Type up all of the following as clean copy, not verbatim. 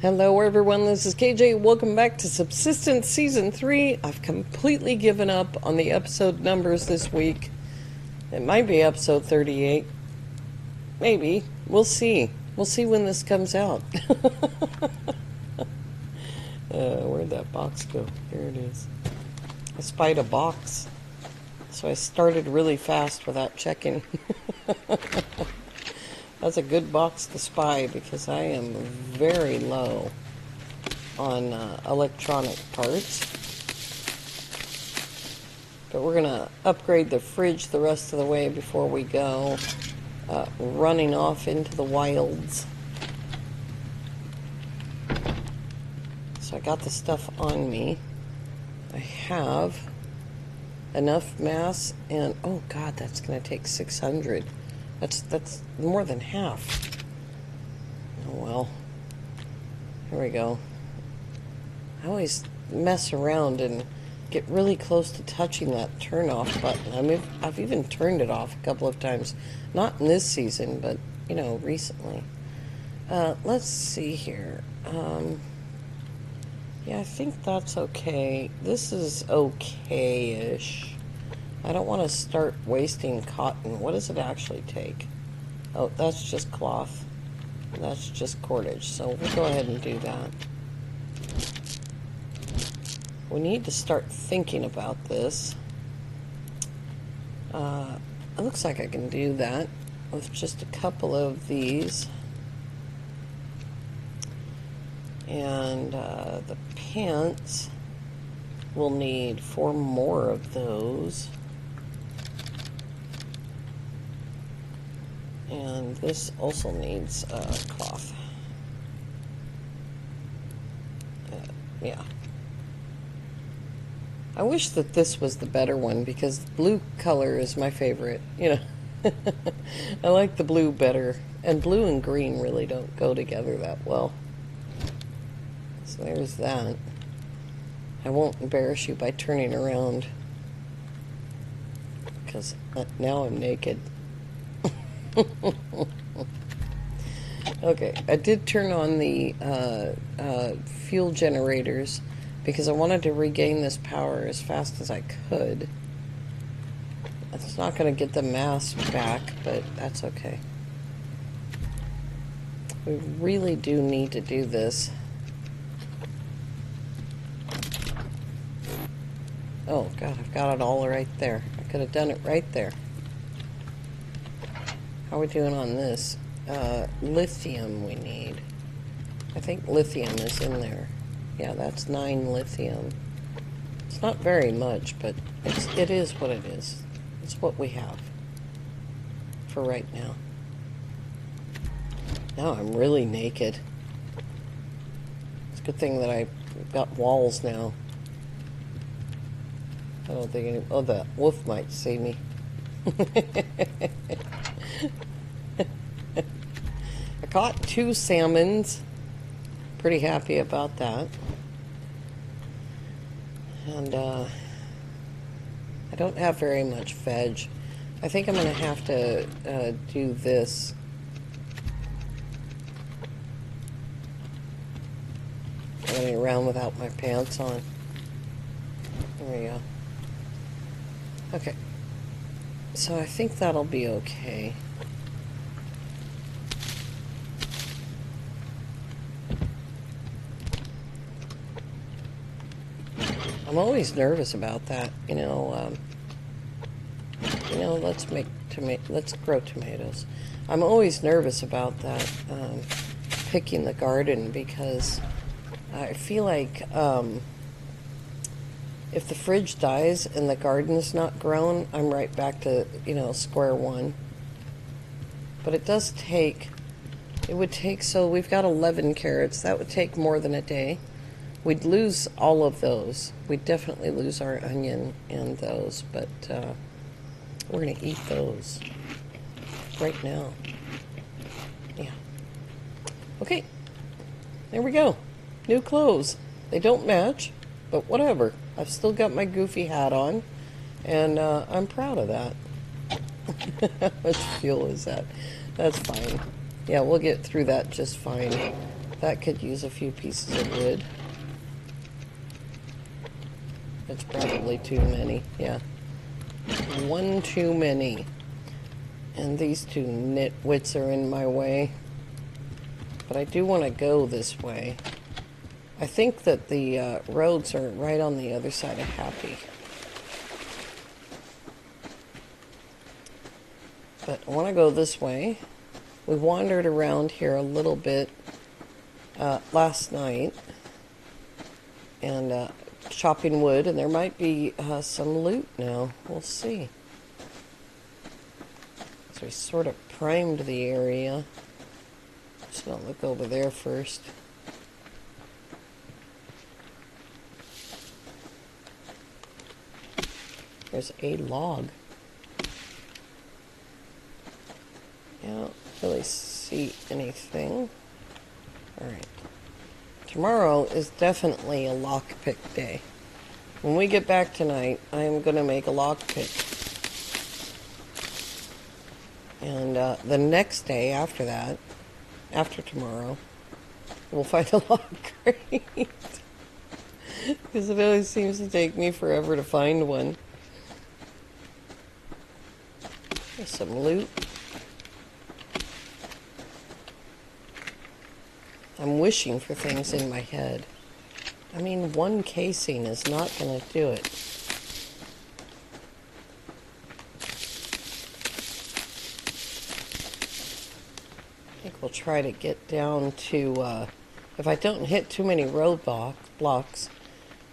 Hello everyone, this is KJ. Welcome back to Subsistence Season 3. I've completely given up on the episode numbers this week. It might be episode 38. Maybe. We'll see. We'll see when this comes out. Where'd that box go? Here it is. I spied a box, so I started really fast without checking. That's a good box to spy because I am very low on electronic parts. But we're going to upgrade the fridge the rest of the way before we go running off into the wilds. So I got the stuff on me. I have enough mass and, oh God, that's going to take 600. That's more than half. Oh well. Here we go. I always mess around and get really close to touching that turn off button. I mean, I've even turned it off a couple of times. Not in this season, but, you know, recently. Let's see here. Yeah, I think that's okay. This is okay-ish. I don't want to start wasting cotton. What does it actually take? Oh, that's just cloth. That's just cordage. So we'll go ahead and do that. We need to start thinking about this. It looks like I can do that with just a couple of these. And the pants, we'll need 4 more of those. And this also needs cloth. Yeah. I wish that this was the better one because blue color is my favorite, you know. I like the blue better. And blue and green really don't go together that well. So there's that. I won't embarrass you by turning around because now I'm naked. Okay, I did turn on the fuel generators because I wanted to regain this power as fast as I could. It's not going to get the mass back, but that's okay. We really do need to do this. Oh God, I've got it all right there. I could have done it right there. How are we doing on this? Lithium we need. I think lithium is in there. Yeah, that's 9 lithium. It's not very much, but it is what it is. It's what we have for right now. Now I'm really naked. It's a good thing that I've got walls now. I don't think any... Oh, the wolf might see me. I caught 2 salmons. Pretty happy about that. And I don't have very much veg. I think I'm going to have to do this. Running around without my pants on. There we go. Okay. So I think that'll be okay. I'm always nervous about that, you know. Let's grow tomatoes. I'm always nervous about that, picking the garden, because I feel like if the fridge dies and the garden's not grown, I'm right back to, square one. But it does take, so we've got 11 carrots. That would take more than a day. We'd lose all of those. We'd definitely lose our onion and those, but we're going to eat those right now. Yeah. Okay. There we go. New clothes. They don't match, but whatever. I've still got my goofy hat on, and I'm proud of that. How much fuel is that? That's fine. Yeah, we'll get through that just fine. That could use a few pieces of wood. It's probably too many, yeah. One too many. And these two nitwits are in my way. But I do want to go this way. I think that the roads are right on the other side of Happy. But I want to go this way. We wandered around here a little bit last night. And chopping wood, and there might be some loot now. We'll see. So we sort of primed the area. Just gonna look over there first. There's a log. Yeah, I don't really see anything. Alright. Tomorrow is definitely a lockpick day. When we get back tonight, I am going to make a lockpick. And the next day after that, after tomorrow, we'll find a lock crate. Because it always seems to take me forever to find one. There's some loot. I'm wishing for things in my head. I mean, one casing is not going to do it. I think we'll try to get down to, if I don't hit too many blocks,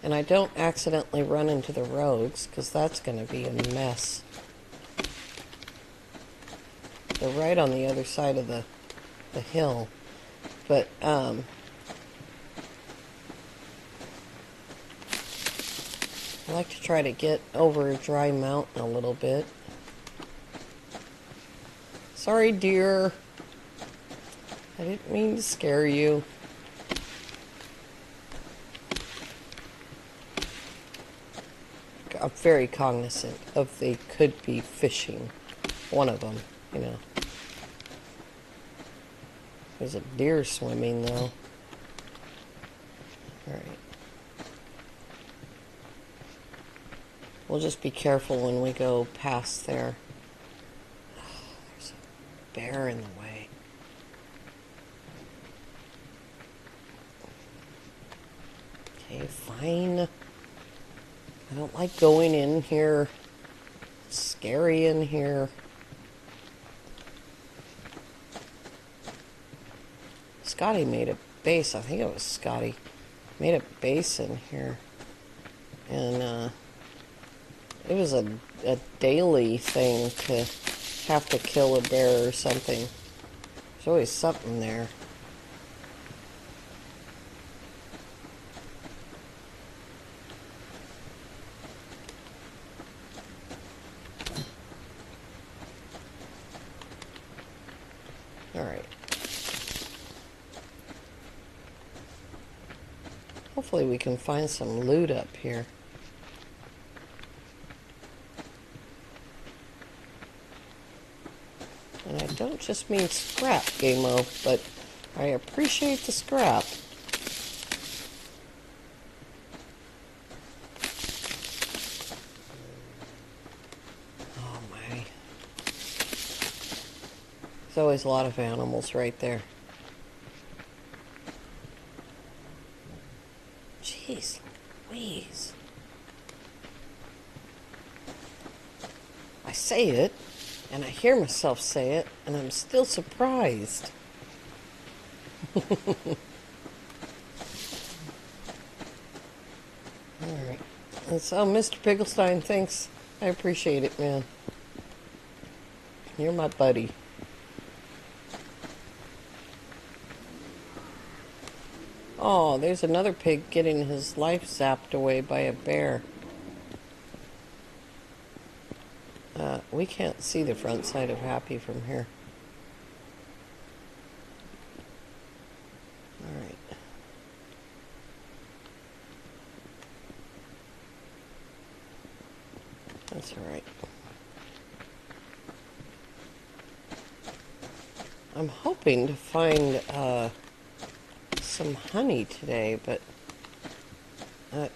and I don't accidentally run into the roads, because that's going to be a mess. They're right on the other side of the hill. But, I like to try to get over Dry Mountain a little bit. Sorry, dear. I didn't mean to scare you. I'm very cognizant of they could be fishing. One of them, you know. There's a deer swimming, though. Alright. We'll just be careful when we go past there. Oh, there's a bear in the way. Okay, fine. I don't like going in here. It's scary in here. Scotty made a base. I think it was Scotty. Made a base in here. And, it was a daily thing to have to kill a bear or something. There's always something there. Alright. Hopefully we can find some loot up here. And I don't just mean scrap, Game-O, but I appreciate the scrap. Oh my. There's always a lot of animals right there. Jeez Louise. I say it, and I hear myself say it, and I'm still surprised. Alright. And so, Mr. Picklestein, thanks. I appreciate it, man. You're my buddy. Oh, there's another pig getting his life zapped away by a bear. We can't see the front side of Happy from here. Alright. That's alright. I'm hoping to find some honey today, but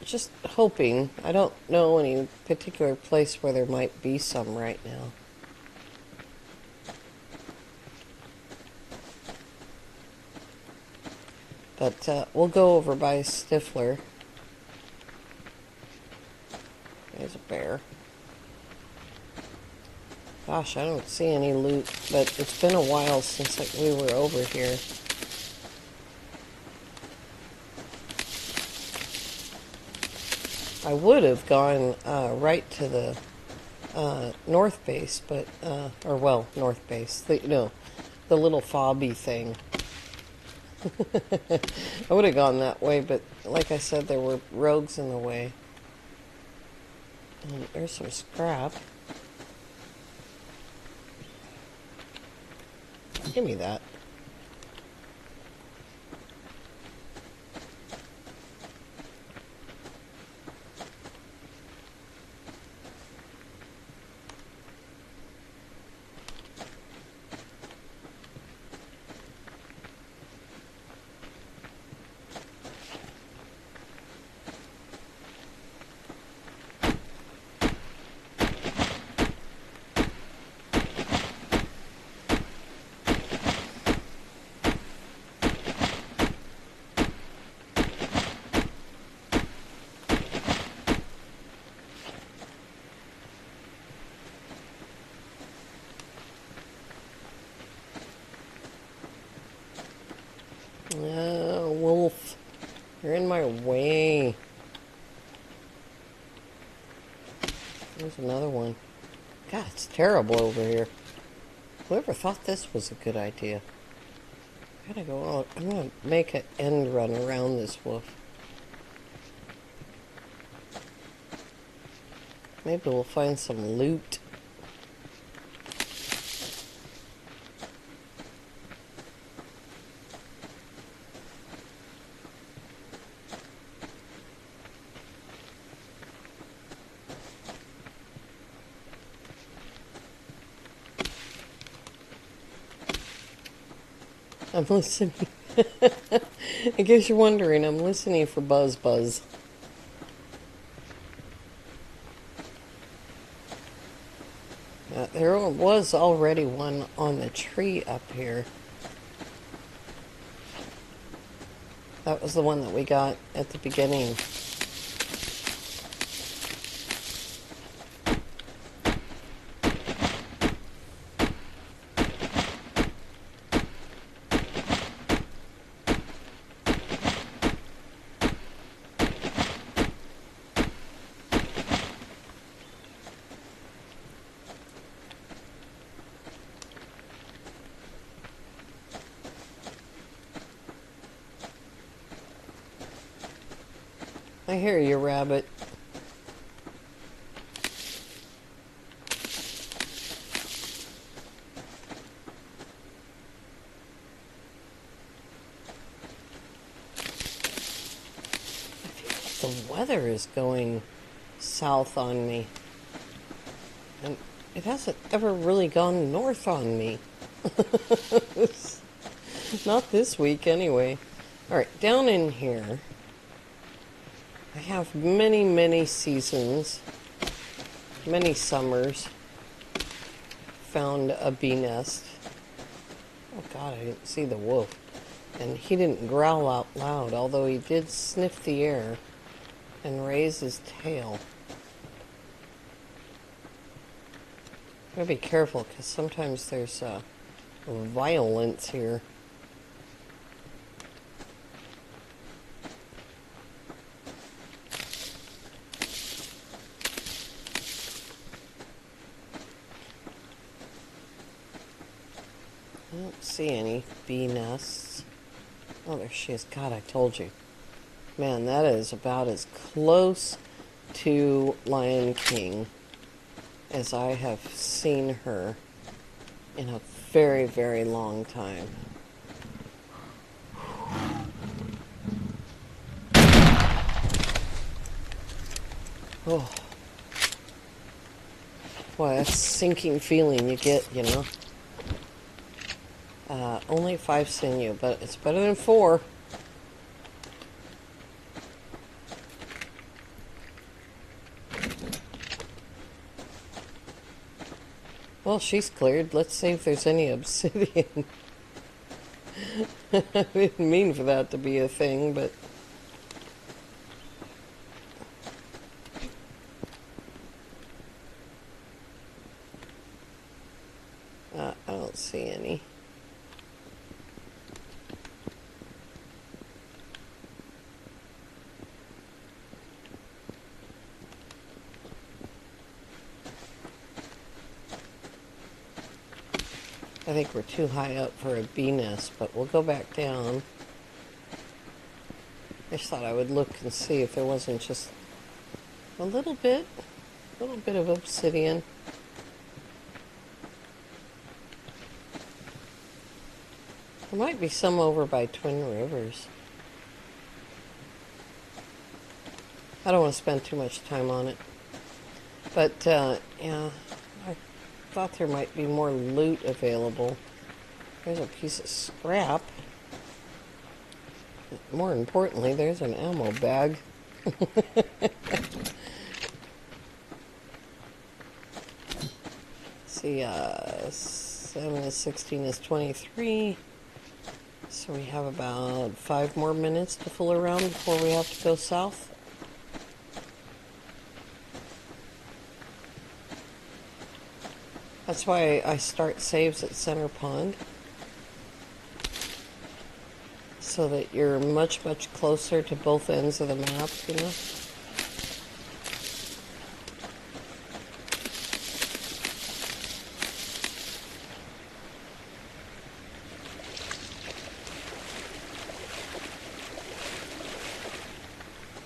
just hoping. I don't know any particular place where there might be some right now. But we'll go over by Stifler. There's a bear. Gosh, I don't see any loot, but it's been a while since we were over here. I would have gone right to the north base, but north base. The little fobby thing. I would have gone that way, but like I said, there were rogues in the way. And there's some scrap. Give me that. Wolf, you're in my way. There's another one. God, it's terrible over here. Whoever thought this was a good idea? I gotta go out. I'm gonna make an end run around this wolf. Maybe we'll find some loot. I'm listening. In case you're wondering, I'm listening for Buzz Buzz. There was already one on the tree up here. That was the one that we got at the beginning. I hear you, rabbit. The weather is going south on me. And it hasn't ever really gone north on me. Not this week, anyway. Alright, down in here, I have many, many seasons, many summers, found a bee nest. Oh God, I didn't see the wolf. And he didn't growl out loud, although he did sniff the air and raise his tail. Gotta be careful, because sometimes there's violence here. I don't see any bee nests. Oh, there she is. God, I told you. Man, that is about as close to Lion King as I have seen her in a very, very long time. Oh. Boy, that's a sinking feeling you get, you know. Only 5 sinew, but it's better than 4. Well, she's cleared. Let's see if there's any obsidian. I didn't mean for that to be a thing, but... I don't see any. I think we're too high up for a bee nest, but we'll go back down. I just thought I would look and see if there wasn't just a little bit of obsidian. There might be some over by Twin Rivers. I don't want to spend too much time on it. But, yeah, I thought there might be more loot available. There's a piece of scrap. More importantly, there's an ammo bag. See, 7 is 16 is 23. So we have about 5 more minutes to fool around before we have to go south. That's why I start saves at Center Pond. So that you're much, much closer to both ends of the map, you know?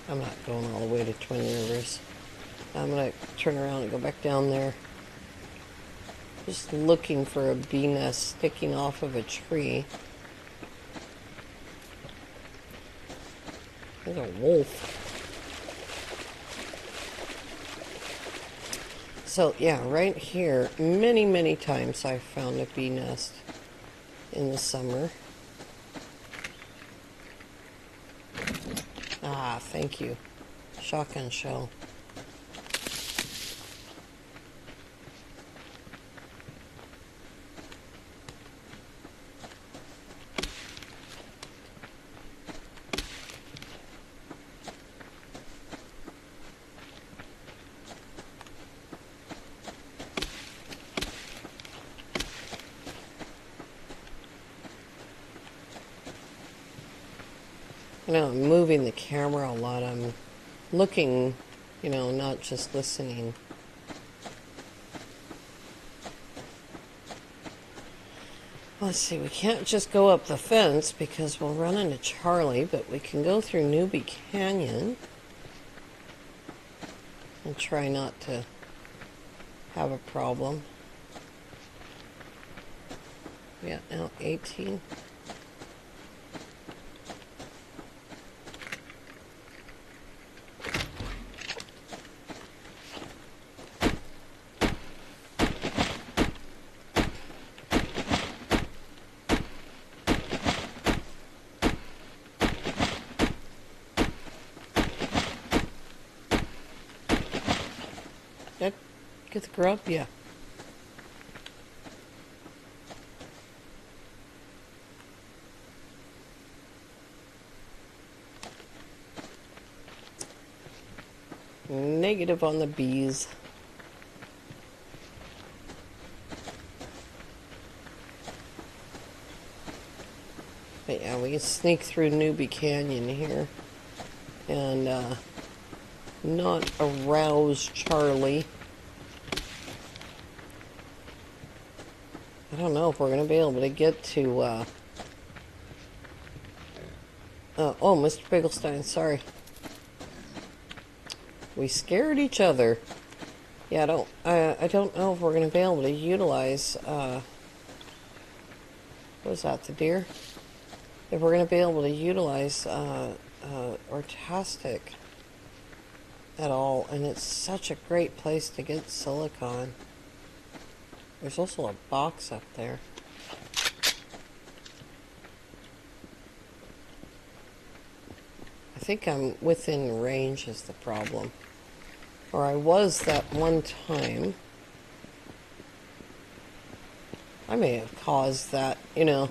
I'm not going all the way to Twin Rivers. I'm going to turn around and go back down there. Just looking for a bee nest sticking off of a tree. There's a wolf. So, yeah, right here, many, many times I've found a bee nest in the summer. Ah, thank you. Shotgun shell. You know, I'm moving the camera a lot. I'm looking, you know, not just listening. Let's see, we can't just go up the fence because we'll run into Charlie, but we can go through Newbie Canyon and try not to have a problem. Yeah, now 18. Get the grub? Yeah. Negative on the bees. But yeah, we can sneak through Newbie Canyon here and not arouse Charlie. I don't know if we're going to be able to get to, oh, Mr. Bigglestein, sorry. We scared each other. Yeah, I don't know if we're going to be able to utilize, what was that, the deer? If we're going to be able to utilize, Ortastic at all, and it's such a great place to get silicon. There's also a box up there. I think I'm within range is the problem. Or I was that one time. I may have caused that, you know.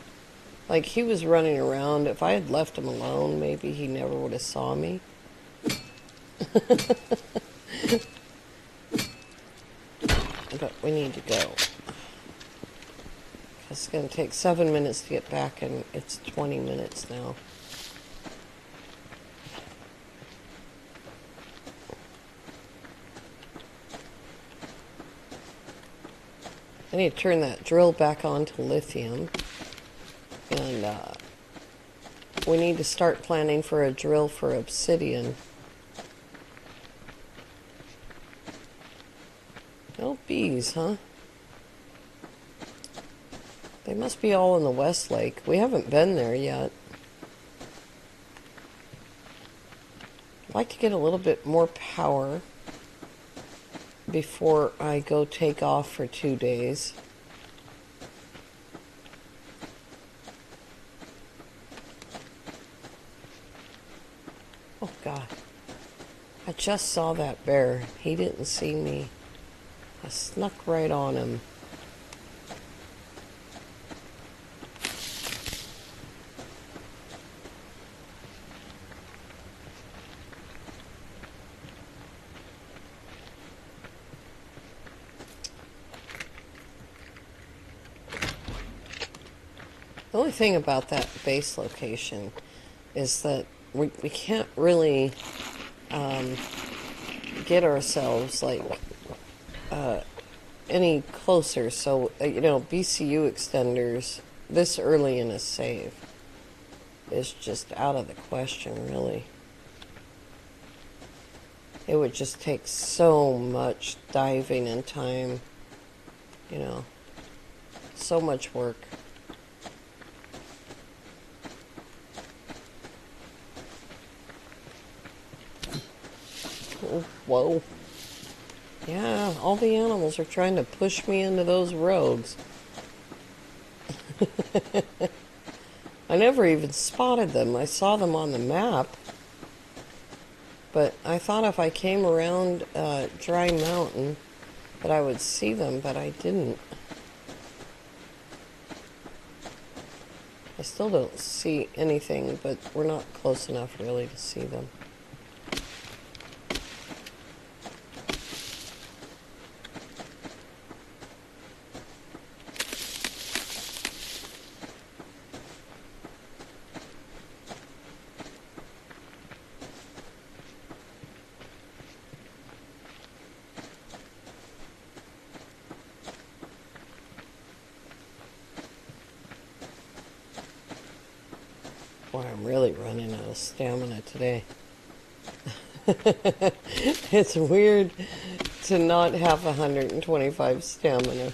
Like, he was running around. If I had left him alone, maybe he never would have saw me. But we need to go. It's going to take 7 minutes to get back, and it's 20 minutes now. I need to turn that drill back on to lithium. And we need to start planning for a drill for obsidian. No bees, huh? They must be all in the West Lake. We haven't been there yet. I'd like to get a little bit more power before I go take off for 2 days. Oh God. I just saw that bear. He didn't see me. I snuck right on him. The only thing about that base location is that we can't really get ourselves like any closer. So, you know, BCU extenders this early in a save is just out of the question, really. It would just take so much diving and time, you know, so much work. Oh, whoa. Yeah, all the animals are trying to push me into those roads. I never even spotted them. I saw them on the map. But I thought if I came around Dry Mountain that I would see them, but I didn't. I still don't see anything, but we're not close enough really to see them. Boy, I'm really running out of stamina today. It's weird to not have 125 stamina.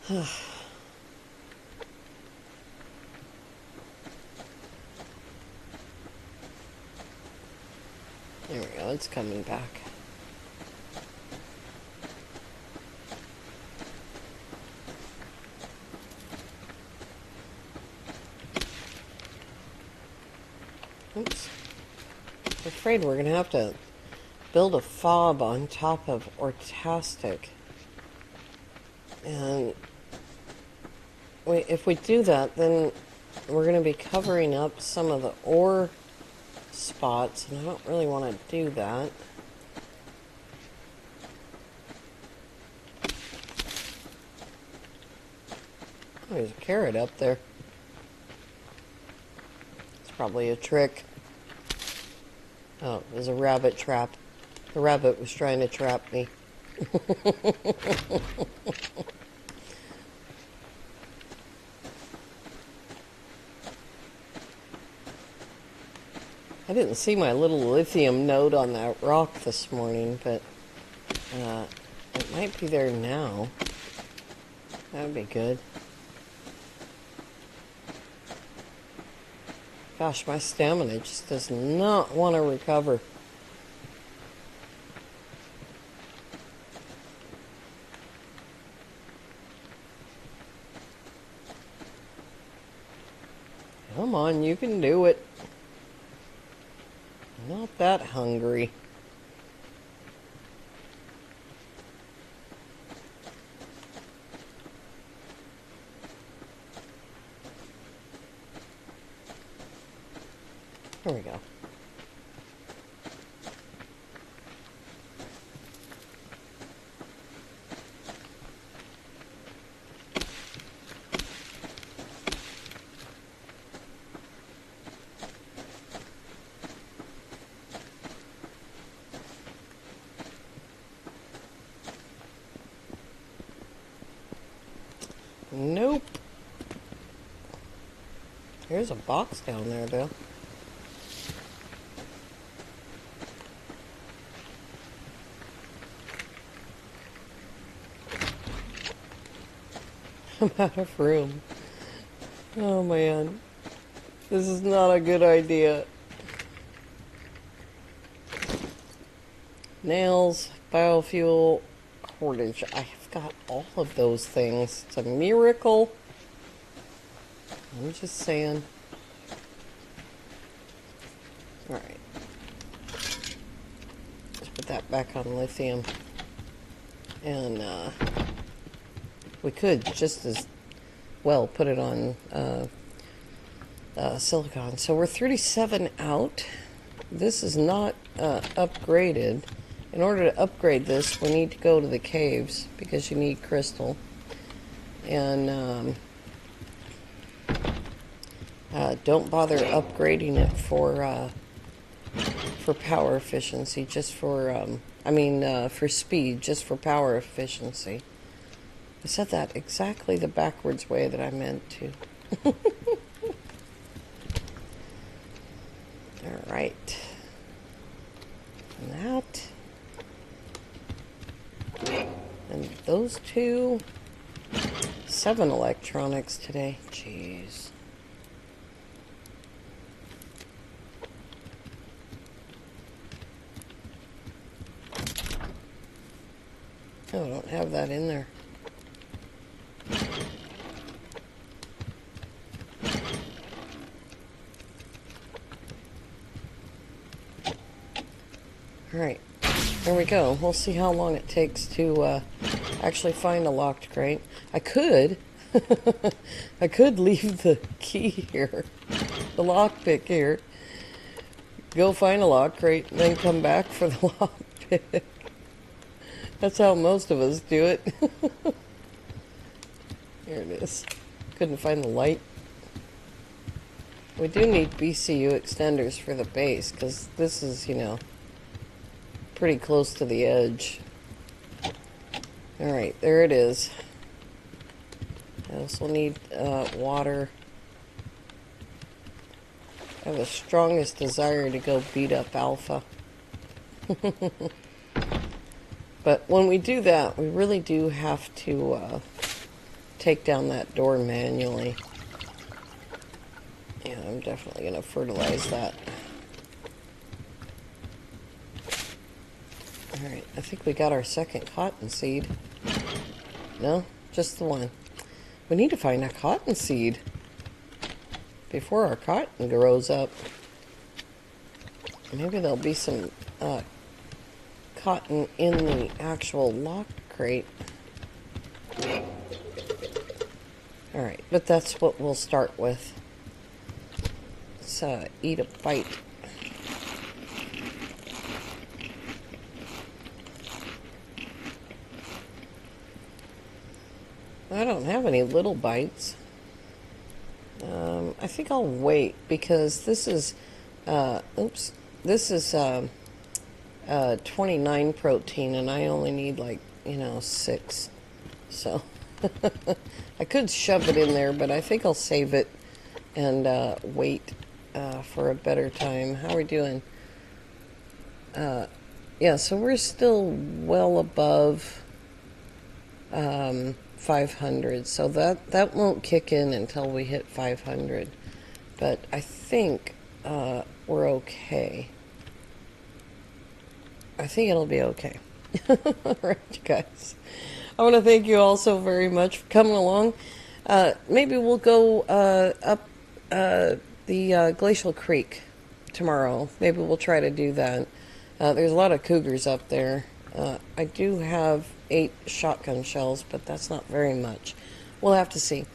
There we go, it's coming back. Oops. I'm afraid we're going to have to build a fob on top of Ortastic. And if we do that, then we're going to be covering up some of the ore spots, and I don't really want to do that. Oh, there's a carrot up there. Probably a trick. Oh, there's a rabbit trap. The rabbit was trying to trap me. I didn't see my little lithium node on that rock this morning, but it might be there now. That would be good. Gosh, my stamina just does not want to recover. Come on, you can do it. I'm not that hungry. There we go. Nope. There's a box down there, though. I'm out of room. Oh, man. This is not a good idea. Nails, biofuel, cordage. I have got all of those things. It's a miracle. I'm just saying. Alright. Let's put that back on lithium. And we could just as well put it on silicon. So we're 37 out. This is not upgraded. In order to upgrade this, we need to go to the caves because you need crystal. And don't bother upgrading it for power efficiency, just for for speed, just for power efficiency. I said that exactly the backwards way that I meant to. All right. And that. And those two. 7 electronics today. Jeez. Oh, I don't have that in there. Alright, there we go. We'll see how long it takes to actually find a locked crate. I could I could leave the key here, the lockpick here, go find a lock crate, and then come back for the lockpick. That's how most of us do it. Here it is. Couldn't find the light. We do need BCU extenders for the base, because this is, you know, pretty close to the edge. Alright, there it is. I also need water. I have the strongest desire to go beat up Alpha. But when we do that, we really do have to take down that door manually. Yeah, I'm definitely going to fertilize that. Alright, I think we got our second cottonseed. No, just the one. We need to find a cottonseed before our cotton grows up. Maybe there'll be some cotton in the actual locked crate. Alright, but that's what we'll start with. Let's eat a bite. I don't have any little bites. I think I'll wait because this is, this is 29 protein and I only need like, 6. So I could shove it in there, but I think I'll save it and wait for a better time. How are we doing? Yeah, so we're still well above 500, so that won't kick in until we hit 500, but I think we're okay. I think it'll be okay. Alright, you guys, I want to thank you all so very much for coming along. Maybe we'll go up the Glacial Creek tomorrow. Maybe we'll try to do that. There's a lot of cougars up there. I do have 8 shotgun shells, but that's not very much. We'll have to see.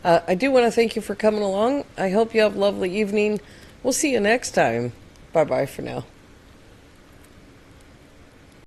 I do want to thank you for coming along. I hope you have a lovely evening. We'll see you next time. Bye bye for now.